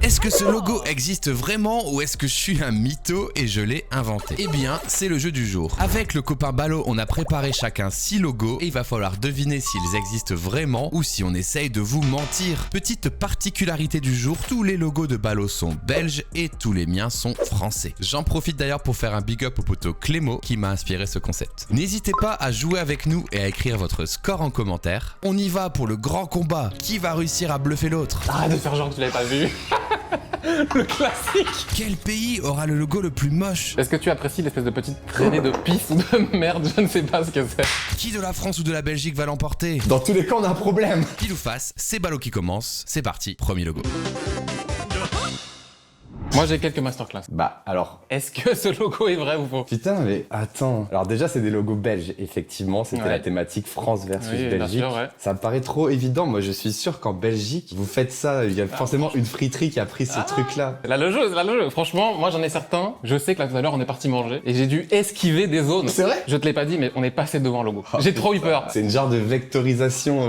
Est-ce que ce logo existe vraiment ou est-ce que je suis un mytho et je l'ai inventé? Eh bien, c'est le jeu du jour. Avec le copain Ballot, on a préparé chacun 6 logos et il va falloir deviner s'ils existent vraiment ou si on essaye de vous mentir. Petite particularité du jour, tous les logos de Ballot sont belges et tous les miens sont français. J'en profite d'ailleurs pour faire un big up au poteau Clément qui m'a inspiré ce concept. N'hésitez pas à jouer avec nous et à écrire votre score en commentaire. On y va pour le grand combat. Qui va réussir à bluffer l'autre? Arrête de faire genre que tu l'avais pas vu. Le classique. Quel pays aura le logo le plus moche? Est-ce que tu apprécies l'espèce de petite traînée de pisse ou de merde? Je ne sais pas ce que c'est. Qui de la France ou de la Belgique va l'emporter? Dans tous les cas, on a un problème. Pile ou face, c'est Ballot qui commence. C'est parti, premier logo. Moi j'ai quelques masterclass. Bah alors, Est-ce que ce logo est vrai ou faux? putain mais attends. Alors déjà c'est des logos belges, effectivement, c'était Ouais. la thématique France versus Oui, bien Belgique. sûr, ouais. Ça me paraît trop évident, moi je suis sûr qu'en Belgique, vous faites ça, il y a forcément une friterie qui a pris ce truc-là. C'est là le jeu, c'est là le jeu. Franchement, moi j'en ai certains. Je sais que là tout à l'heure on est parti manger et j'ai dû esquiver des zones. C'est vrai? Je te l'ai pas dit, mais on est passé devant un logo. Oh, J'ai trop eu peur. C'est une genre de vectorisation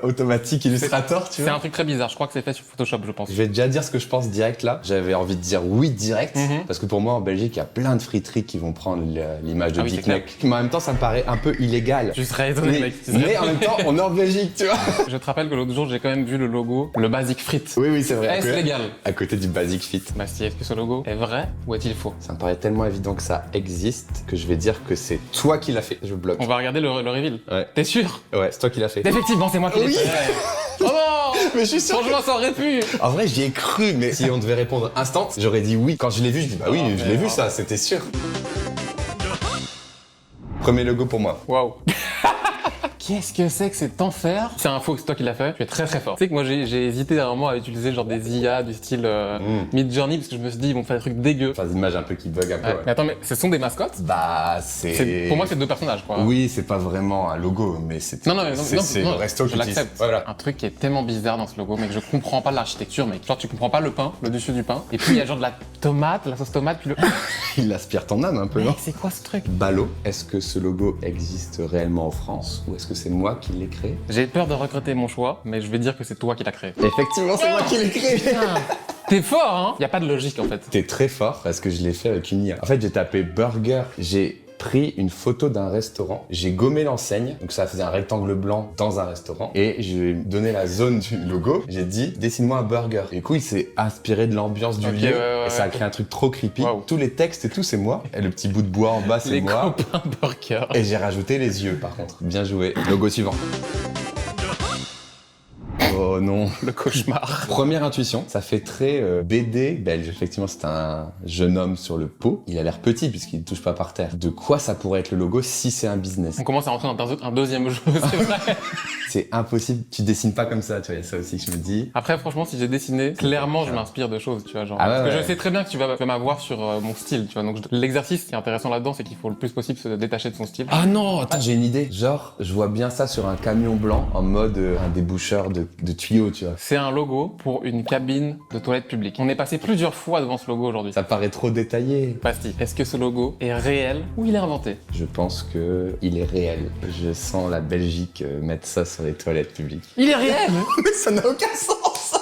automatique Illustrator, tu C'est vois. un truc très bizarre. Je crois que c'est fait sur Photoshop, je pense. Je vais déjà dire ce que je pense direct là. J'avais envie de dire oui direct, parce que pour moi en Belgique, il y a plein de friteries qui vont prendre l'image de Ah oui, c'est Dick Neck. Mais en même temps, ça me paraît un peu illégal. Je serais étonné, Mais, mec. Tu serais mais en étonné. même temps, on est en Belgique, tu vois. Je te rappelle que l'autre jour j'ai quand même vu le logo, le Basic Frites. Oui, oui, c'est vrai. Est-ce légal? À côté du Basic Fit. Bastien, est-ce que ce logo est vrai ou est-il faux? Ça me paraît tellement évident que ça existe que je vais dire que c'est toi qui l'as fait. Je bloque. On va regarder le reveal. Ouais. T'es sûr? Ouais, c'est toi qui l'as fait. Effectivement, c'est moi qui l'ai Oui. fait. Oh non! Mais je suis sûr. Franchement, ça aurait pu. En vrai, j'y ai cru, mais si on devait répondre instant, j'aurais dit oui. Quand je l'ai vu, je dis bah oui, Oh, je l'ai vu ça, c'était sûr. Premier logo pour moi. Waouh. Qu'est-ce que c'est que cet enfer? C'est un faux, c'est toi qui l'as fait. Tu es très très fort. Tu sais que moi j'ai hésité à un moment à utiliser genre des IA du style Midjourney parce que je me suis dit ils vont faire des trucs dégueux. Enfin, des images un peu qui bug un peu. Ouais. Ouais. Mais attends, mais ce sont des mascottes? Bah, c'est. Pour moi, c'est deux personnages quoi. Oui, c'est pas vraiment un logo, mais c'est. Non, non, mais non, c'est non, le resto je qui utilise. l'accepte. Voilà. Un truc qui est tellement bizarre dans ce logo, mec, je comprends pas l'architecture, mec. Genre, tu comprends pas le pain, le dessus du pain, et puis il y a genre de la tomate, la sauce tomate, puis le. Il aspire ton âme un peu, non? Mec, c'est quoi ce truc? Ballot, est-ce que ce logo existe réellement en France ou est-ce que c'est moi qui l'ai créé? J'ai peur de regretter mon choix, mais je vais dire que c'est toi qui l'as créé. Effectivement, c'est moi qui l'ai créé. Putain, t'es fort, hein? Y a pas de logique en fait. T'es très fort parce que je l'ai fait avec une IA. En fait, j'ai tapé burger, j'ai pris une photo d'un restaurant, j'ai gommé l'enseigne, donc ça faisait un rectangle blanc dans un restaurant, et je lui ai donné la zone du logo, j'ai dit dessine-moi un burger. Et du coup, il s'est inspiré de l'ambiance du Ok, lieu, ouais, et ça a créé un truc trop creepy. Wow. Tous les textes et tout, c'est moi. Et le petit bout de bois en bas, c'est Les moi. copains burger. Et j'ai rajouté les yeux, par contre. Bien joué. Logo suivant. Oh non. Le cauchemar. Première intuition, ça fait très BD belge. Effectivement, c'est un jeune homme sur le pot. Il a l'air petit puisqu'il ne touche pas par terre. De quoi ça pourrait être le logo si c'est un business? On commence à rentrer dans un deuxième jeu, c'est vrai. C'est impossible. Tu dessines pas comme ça, tu vois. Il y a ça aussi que je me dis. Après, franchement, si j'ai dessiné, clairement, je m'inspire de choses, tu vois, genre. Ah ouais, parce que ouais. je sais très bien que tu vas m'avoir sur mon style, tu vois. Donc, l'exercice qui est intéressant là-dedans, c'est qu'il faut le plus possible se détacher de son style. Ah non, attends, j'ai une idée. Genre, je vois bien ça sur un camion blanc en mode un déboucheur de tuyaux, tu vois. C'est un logo pour une cabine de toilette publique. On est passé plusieurs fois devant ce logo aujourd'hui. Ça paraît trop détaillé. Basti, est-ce que ce logo est réel ou il est inventé? Je pense que il est réel. Je sens la Belgique mettre ça sur les toilettes publiques. Il est réel! Mais ça n'a aucun sens.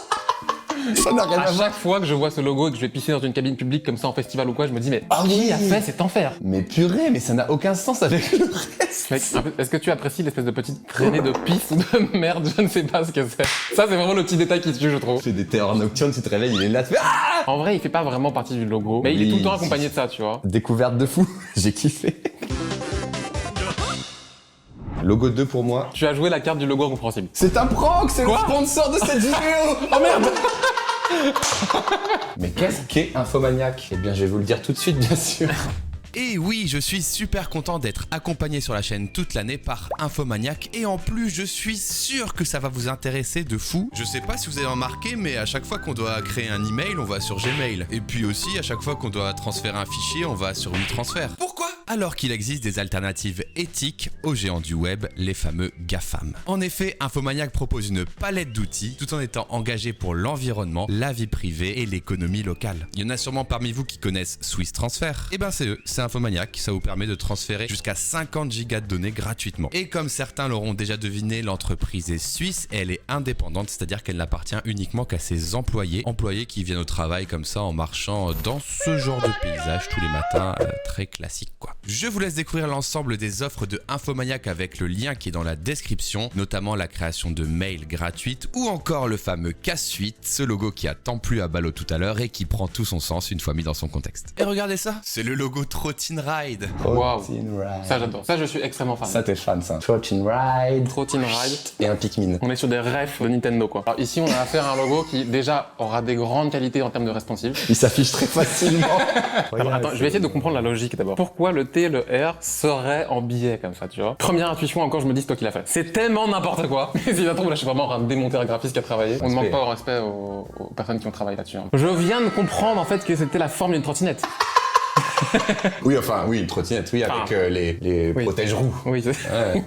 Ça n'a rien À à voir. chaque fois que je vois ce logo et que je vais pisser dans une cabine publique comme ça en festival ou quoi, je me dis mais Ah qui oui. a fait cet enfer? Mais purée, mais ça n'a aucun sens avec le reste. Mec, est-ce que tu apprécies l'espèce de petite traînée de pisse ou de merde? Je ne sais pas ce que c'est. Ça, c'est vraiment le petit détail qui tue, je trouve. Tu fais des terreurs nocturnes, tu te réveilles, il est là, tu fais ah. En vrai, il fait pas vraiment partie du logo, mais il est Oui, tout le temps si. accompagné de ça, tu vois. Découverte de fou, j'ai kiffé. Logo 2 pour moi. Tu as joué la carte du logo incompréhensible. C'est un prank, c'est le Quoi sponsor de cette vidéo. Oh merde! Mais qu'est-ce qu'est Infomaniac? Eh bien, je vais vous le dire tout de suite, bien sûr. Et oui, je suis super content d'être accompagné sur la chaîne toute l'année par Infomaniac et en plus je suis sûr que ça va vous intéresser de fou. Je sais pas si vous avez remarqué mais à chaque fois qu'on doit créer un email on va sur Gmail et puis aussi à chaque fois qu'on doit transférer un fichier on va sur WeTransfer. Pourquoi ? Alors qu'il existe des alternatives éthiques aux géants du web, les fameux GAFAM. En effet, Infomaniac propose une palette d'outils tout en étant engagé pour l'environnement, la vie privée et l'économie locale. Il y en a sûrement parmi vous qui connaissent Swiss Transfer. Et ben c'est eux, c'est Infomaniac, ça vous permet de transférer jusqu'à 50 gigas de données gratuitement. Et comme certains l'auront déjà deviné, l'entreprise est suisse et elle est indépendante, c'est-à-dire qu'elle n'appartient uniquement qu'à ses employés qui viennent au travail comme ça en marchant dans ce genre de paysage tous les matins, très classique quoi. Je vous laisse découvrir l'ensemble des offres de Infomaniac avec le lien qui est dans la description, notamment la création de mails gratuites ou encore le fameux Casse-Suite, ce logo qui a tant plu à Ballot tout à l'heure et qui prend tout son sens une fois mis dans son contexte. Et regardez ça, c'est le logo Trottin Ride. Waouh. Trottin Ride. Ça j'adore. Ça je suis extrêmement fan. Ça t'es fan ça. Trottin Ride. Trottin Ride. Et un Pikmin. On est sur des refs de Nintendo quoi. Alors ici on a affaire à un logo qui déjà aura des grandes qualités en termes de responsive. Il s'affiche très facilement. Attends, je vais essayer de comprendre la logique d'abord. Pourquoi le T et le R seraient en biais comme ça, tu vois? Première intuition encore, je me dis c'est toi qui l'as fait. C'est tellement n'importe quoi. Si ça trouve là, je suis vraiment en train de démonter un graphiste qui a travaillé. On ne manque pas au respect aux personnes qui ont travaillé là-dessus. Hein. Je viens de comprendre en fait que c'était la forme d'une trottinette. Oui, enfin, oui, une trottinette, oui, avec les oui. protège-roues. Oui, c'est Ouais.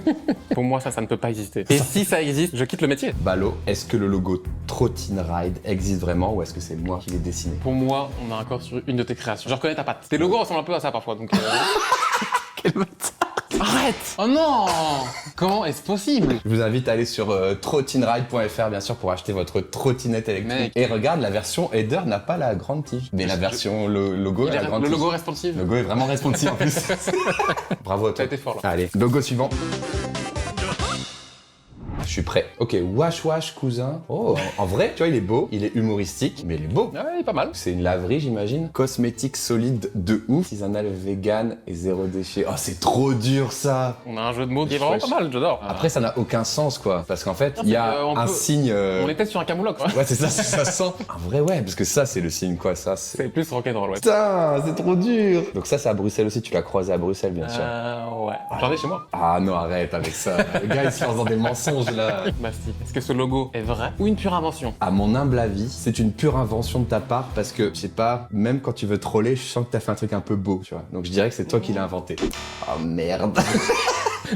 Pour moi, ça ne peut pas exister. Et si ça existe, je quitte le métier. Ballot, est-ce que le logo Trottin Ride existe vraiment ou est-ce que c'est moi qui l'ai dessiné? Pour moi, on a encore sur une de tes créations. Je reconnais ta patte. Tes logos ressemblent un peu à ça parfois, donc. Quel bâtard! Arrête! Oh non! Comment est-ce possible? Je vous invite à aller sur trottinride.fr bien sûr pour acheter votre trottinette électrique. Mec. Et regarde, la version header n'a pas la grande tige. Mais la version logo a la grande Le tige. logo responsive. Le logo est vraiment responsive en plus. Bravo à toi. T'as été fort là. Allez, logo suivant. Je suis prêt. Ok, Wash Wash cousin. Oh, en vrai, tu vois, il est beau, il est humoristique, mais il est beau. Ouais, il est pas mal. C'est une laverie, j'imagine. Cosmétique solide de ouf. Artisanal vegan et zéro déchet. Oh, c'est trop dur ça. On a un jeu de mots qui est vraiment pas mal, j'adore. Après, ça n'a aucun sens quoi. Parce qu'en fait, il y a on un peut- signe. On est peut-être sur un camoulox. Ouais, c'est ça, ça sent. En vrai, ouais, parce que ça, c'est le signe quoi. Ça, c'est. C'est plus rock'n'roll, ouais. Putain, c'est trop dur. Donc ça, c'est à Bruxelles aussi. Tu l'as croisé à Bruxelles, bien sûr. Ouais. J'en ai chez moi. Ah non, arrête avec ça. Le gars, il se lance dans des mensonges là. Bastille. Est-ce que ce logo est vrai ou une pure invention? À mon humble avis, c'est une pure invention de ta part parce que, je sais pas, même quand tu veux troller, je sens que t'as fait un truc un peu beau, tu vois. Donc je dirais que c'est toi qui l'as inventé. Oh merde.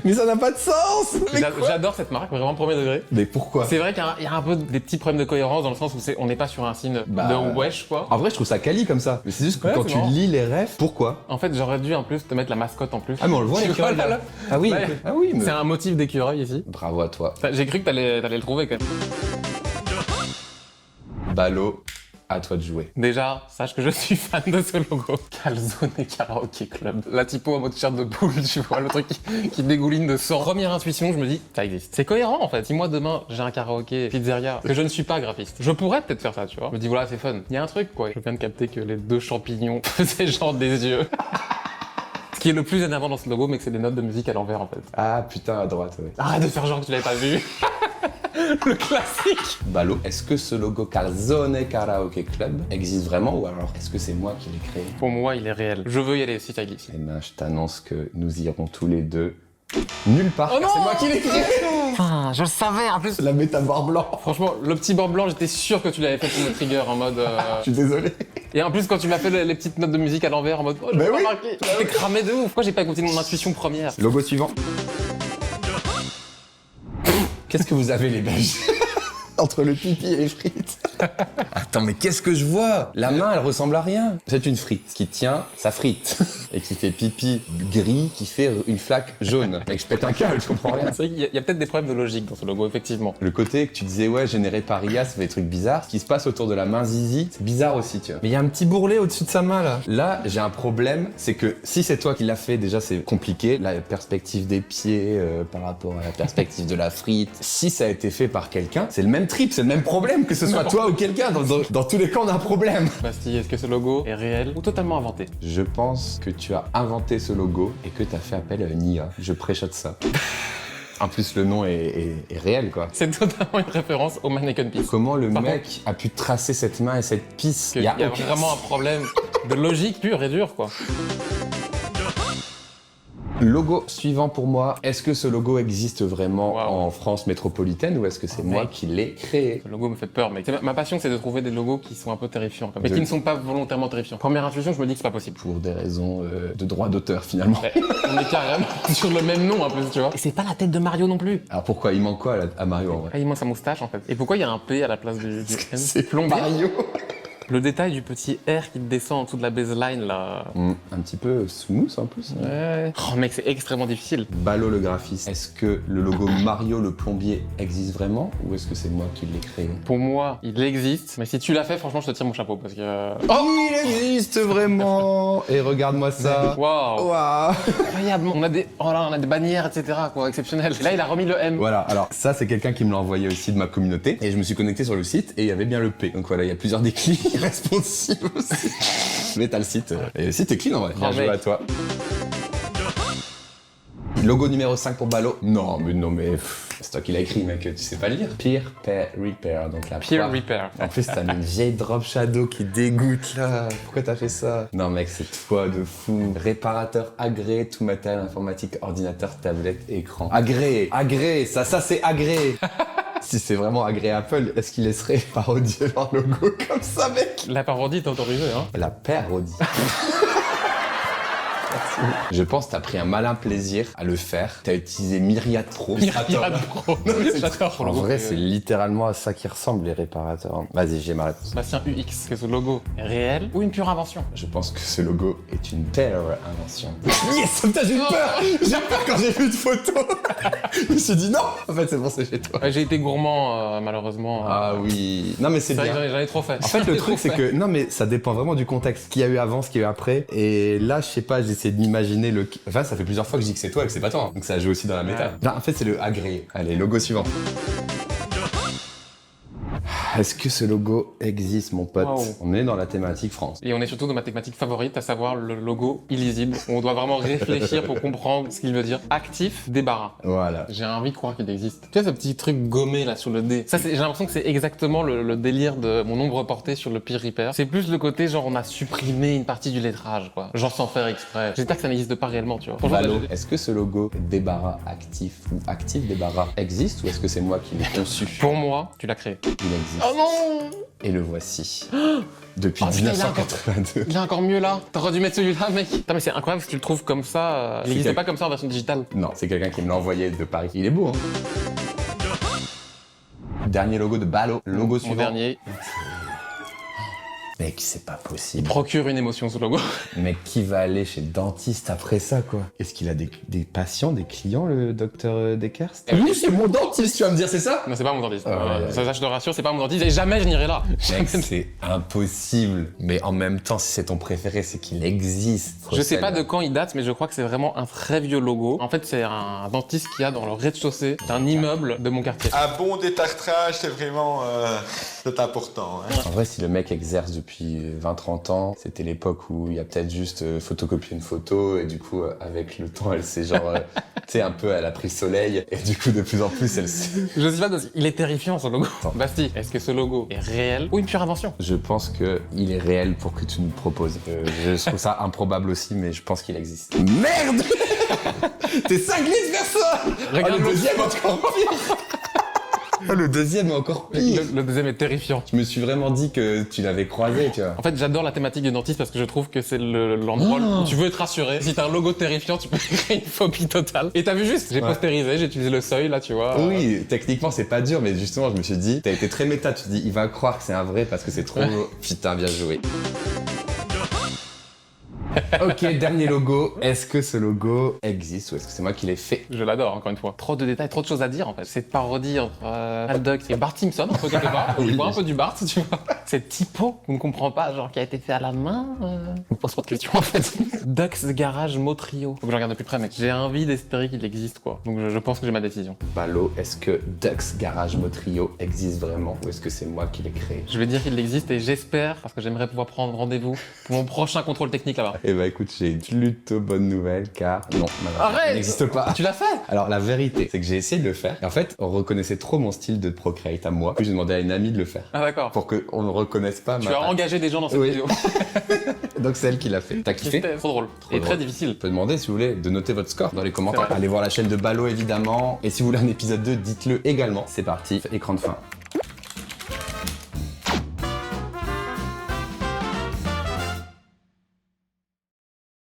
Mais ça n'a pas de sens. Mais quoi? J'adore cette marque, vraiment premier degré. Mais pourquoi? C'est vrai qu'il y a un peu des petits problèmes de cohérence dans le sens où on n'est pas sur un signe de wesh quoi. En vrai, je trouve ça quali comme ça. Mais c'est juste que Ouais, quand c'est tu marrant. lis les refs, pourquoi? En fait, j'aurais dû en plus te mettre la mascotte en plus. Ah mais on le voit Tu l'écureuil vois, là. là. Ah oui, Ouais. ah oui, mais... C'est un motif d'écureuil ici. Bravo à toi. J'ai cru que t'allais le trouver quand même. Ballot, à toi de jouer. Déjà, sache que je suis fan de ce logo. Calzone Karaoke Club. La typo en mode t-shirt de poule, tu vois, le truc qui dégouline de sang. Première intuition, je me dis, ça existe. C'est cohérent en fait. Si moi demain j'ai un karaoké pizzeria, que je ne suis pas graphiste, je pourrais peut-être faire ça, tu vois. Je me dis, voilà, c'est fun. Il y a un truc quoi. Je viens de capter que les deux champignons faisaient genre des yeux. Ce qui est le plus énervant dans ce logo, mais que c'est des notes de musique à l'envers en fait. Ah putain, à droite, ouais. Arrête de faire genre que tu l'avais pas vu. Le classique. Ballot, est-ce que ce logo Calzone Karaoke Club existe vraiment ou alors est-ce que c'est moi qui l'ai créé? Pour moi, il est réel. Je veux y aller si ça existe. Eh ben, je t'annonce que nous irons tous les deux nulle part. Oh car non, c'est moi qui l'ai créé. Enfin, je le savais en plus. La métamore blanc. Franchement, le petit bord blanc, j'étais sûr que tu l'avais fait pour me trigger en mode. Je suis désolé. Et en plus, quand tu m'as fait les petites notes de musique à l'envers en mode. Oh, j'ai Bah pas oui. remarqué. J'étais cramé de ouf. Pourquoi j'ai pas écouté mon intuition première? Logo suivant. Qu'est-ce que vous avez les Belges? Entre le pipi et les frites. Attends, mais qu'est-ce que je vois? La main, elle ressemble à rien. C'est une frite qui tient sa frite et qui fait pipi gris, qui fait une flaque jaune. Mec, je pète un câble, je comprends rien. C'est vrai qu'il y a peut-être des problèmes de logique dans ce logo, effectivement. Le côté que tu disais, ouais, généré par IA, ça fait des trucs bizarres. Ce qui se passe autour de la main zizi, c'est bizarre aussi, tu vois. Mais il y a un petit bourrelet au-dessus de sa main, là. Là, j'ai un problème, c'est que si c'est toi qui l'as fait, déjà, c'est compliqué. La perspective des pieds par rapport à la perspective de la frite. Si ça a été fait par quelqu'un, c'est le même trip, c'est le même problème, que ce soit toi ou quelqu'un. Dans tous les cas, on a un problème. Bastille, est-ce que ce logo est réel ou totalement inventé? Je pense que tu as inventé ce logo et que tu as fait appel à une IA. Je préchote ça. En plus, le nom est réel, quoi. C'est totalement une référence au Mannequin Peace. Comment le Par mec a pu tracer cette main et cette pisse? Il y a aucun- vraiment un problème de logique pure et dure, quoi. Logo suivant pour moi. Est-ce que ce logo existe vraiment Wow. en France métropolitaine ou est-ce que c'est Oh, moi mec. qui l'ai créé? Le logo me fait peur, mec. Ma passion, c'est de trouver des logos qui sont un peu terrifiants, mais De- qui ne sont pas volontairement terrifiants. Première intuition, je me dis que c'est pas possible. Pour des raisons de droit d'auteur finalement. Ouais, on est carrément sur le même nom, en plus, tu vois. Et c'est pas la tête de Mario non plus. Alors pourquoi il manque quoi à Mario en vrai? Ah, il manque sa moustache, en fait. Et pourquoi il y a un P à la place du M? C'est plombier. Mario. Le détail du petit R qui descend en dessous de la baseline, là. Un petit peu smooth en plus. Ouais. Oh, mec, c'est extrêmement difficile. Ballot le graphiste. Est-ce que le logo Mario le plombier existe vraiment ou est-ce que c'est moi qui l'ai créé? Pour moi, il existe. Mais si tu l'as fait, franchement, je te tire mon chapeau, parce que... Oh, il existe vraiment. Et regarde-moi ça. Waouh. Waouh. Incroyable. On a des bannières, etc., quoi, exceptionnel. Et là, il a remis le M. Voilà, alors ça c'est quelqu'un qui me l'a envoyé aussi de ma communauté et je me suis connecté sur le site et il y avait bien le P. Donc voilà, il y a plusieurs déclins responsives aussi. Mais t'as le site. Et le site est clean en vrai. Bien Oh, joué mec. à toi. Logo numéro 5 pour Ballot. Non, mais c'est toi qui l'as écrit, mec, tu sais pas le lire. Peer Repair, donc la Peer poire. Repair. En plus, t'as mis une vieille drop shadow qui dégoûte là. Pourquoi t'as fait ça? Non, mec, c'est toi de fou. Réparateur agréé, tout matériel informatique, ordinateur, tablette, écran. Agréé, ça c'est agréé. Si c'est vraiment agréé Apple, est-ce qu'ils laisseraient parodier leur logo comme ça, mec? La parodie est autorisée, hein. La parodie. Je pense que t'as pris un malin plaisir à le faire. T'as utilisé Myriad Pro. Myriad Pro. J'adore En vrai, c'est littéralement à ça qui ressemble les réparateurs. Vas-y, j'ai ma réponse. Bastien UX, que ce logo est réel ou une pure invention? Je pense que ce logo est une belle invention. Yes, putain, j'ai eu peur. J'ai eu peur quand j'ai vu une photo. Je me suis dit non. En fait, c'est bon, c'est chez toi. Ouais, j'ai été gourmand, malheureusement. Ah oui. Non, mais c'est C'est vrai que bien. j'en ai trop fait. En fait, le truc, c'est que non, mais ça dépend vraiment du contexte. Ce qu'il y a eu avant, ce qu'il y a eu après. Et là, je sais pas, j'essaie d'imaginer le. Enfin, ça fait plusieurs fois que je dis que c'est toi et que c'est pas toi. hein. Donc ça joue aussi dans la méta. Ouais. Non, en fait, c'est le agréé. Allez, logo suivant. Est-ce que ce logo existe, mon pote? Wow. On est dans la thématique France. Et on est surtout dans ma thématique favorite, à savoir le logo illisible. Où on doit vraiment réfléchir pour comprendre ce qu'il veut dire. Actif, débarras. Voilà. J'ai envie de croire qu'il existe. Tu vois ce petit truc gommé là sur le dé? Ça, j'ai l'impression que c'est exactement le délire de mon ombre portée sur le Peer Repair. C'est plus le côté genre on a supprimé une partie du lettrage, quoi. Genre sans faire exprès. J'espère que ça n'existe pas réellement, tu vois. Franchement, Valo, là, est-ce que ce logo débarras actif ou actif débarras existe ou est-ce que c'est moi qui l'ai conçu? pour moi, tu l'as créé. Il existe. Oh non! Et le voici. Depuis Oh, putain, 1982. Il est encore mieux là. T'aurais dû mettre celui-là, mec. Putain, mais c'est incroyable si tu le trouves comme ça. Il C'est n'existait quel- pas comme ça en version digitale. Non, c'est quelqu'un qui me l'a envoyé de Paris. Il est beau, hein? Dernier logo de Ballot. Logo Mon suivant. dernier. Mec, c'est pas Il possible. procure une émotion ce logo. Mais qui va aller chez le dentiste après ça, quoi? Est-ce qu'il a des patients, des clients, le docteur Dekerst? Oui, c'est mon dentiste, tu vas me dire, c'est ça? Non, c'est pas mon dentiste. ouais. Ça, je te rassure, c'est pas mon dentiste. Et jamais je n'irai là. Mec, c'est impossible. Mais en même temps, si c'est ton préféré, c'est qu'il existe. Je sais pas de quand il date, mais je crois que c'est vraiment un très vieux logo. En fait, c'est un dentiste qu'il y a dans le rez-de-chaussée d'un immeuble de mon quartier. Un bon détartrage, c'est vraiment c'est important. Hein. En vrai, si le mec exerce depuis 20-30 ans, c'était l'époque où il y a peut-être juste photocopié une photo et du coup, avec le temps, elle s'est genre, tu sais, un peu, elle a pris le soleil et du coup, de plus en plus, elle s'est... Je sais pas, il est terrifiant ce logo. Basti, est-ce que ce logo est réel ou une pure invention? Je pense qu'il est réel pour que tu nous le proposes. Je trouve ça improbable aussi, mais je pense qu'il existe. Merde. T'es cingliste vers ça. Regarde le le deuxième encore pire. Le deuxième est encore pire. Le deuxième est terrifiant. Je me suis vraiment dit que tu l'avais croisé, tu vois. En fait, j'adore la thématique du dentiste parce que je trouve que c'est l'endroit où tu veux être rassuré. Si t'as un logo terrifiant, tu peux créer une phobie totale. Et t'as vu juste, j'ai postérisé, j'ai utilisé le seuil, là, tu vois. Oui, techniquement c'est pas dur, mais justement je me suis dit, t'as été très méta, tu te dis il va croire que c'est un vrai parce que c'est trop... Putain, bien joué. Ok, dernier logo. Est-ce que ce logo existe ou est-ce que c'est moi qui l'ai fait? Je l'adore, encore une fois. Trop de détails, trop de choses à dire, en fait. Cette parodie entre Alduck et Bart Simpson, un peu quelque part. Oui. On voit un peu du Bart, tu vois. Cette typo, on ne comprend pas, genre, qui a été fait à la main. On pose pas de questions, en fait. Ducks Garage Motrio. Faut que je regarde de plus près, mec. J'ai envie d'espérer qu'il existe, quoi. Donc je pense que j'ai ma décision. Ballot, est-ce que Ducks Garage Motrio existe vraiment ou est-ce que c'est moi qui l'ai créé? Je vais dire qu'il existe et j'espère, parce que j'aimerais pouvoir prendre rendez-vous pour mon prochain contrôle technique là-bas. Eh bah écoute, j'ai une plutôt bonne nouvelle car non, malheureusement, Arrête il n'existe pas. Tu l'as fait? Alors la vérité, c'est que j'ai essayé de le faire. Et en fait, on reconnaissait trop mon style de Procreate à moi. Puis j'ai demandé à une amie de le faire. Ah d'accord. Pour qu'on reconnaissent pas Tu ma as patte. engagé des gens dans cette Oui. vidéo. Donc c'est elle qui l'a fait. T'as kiffé? C'était trop drôle. Trop Et drôle. très difficile. Je peux demander si vous voulez de noter votre score dans les commentaires. C'est vrai. Allez voir la chaîne de Ballot évidemment. Et si vous voulez un épisode 2, dites-le également. C'est parti, écran de fin.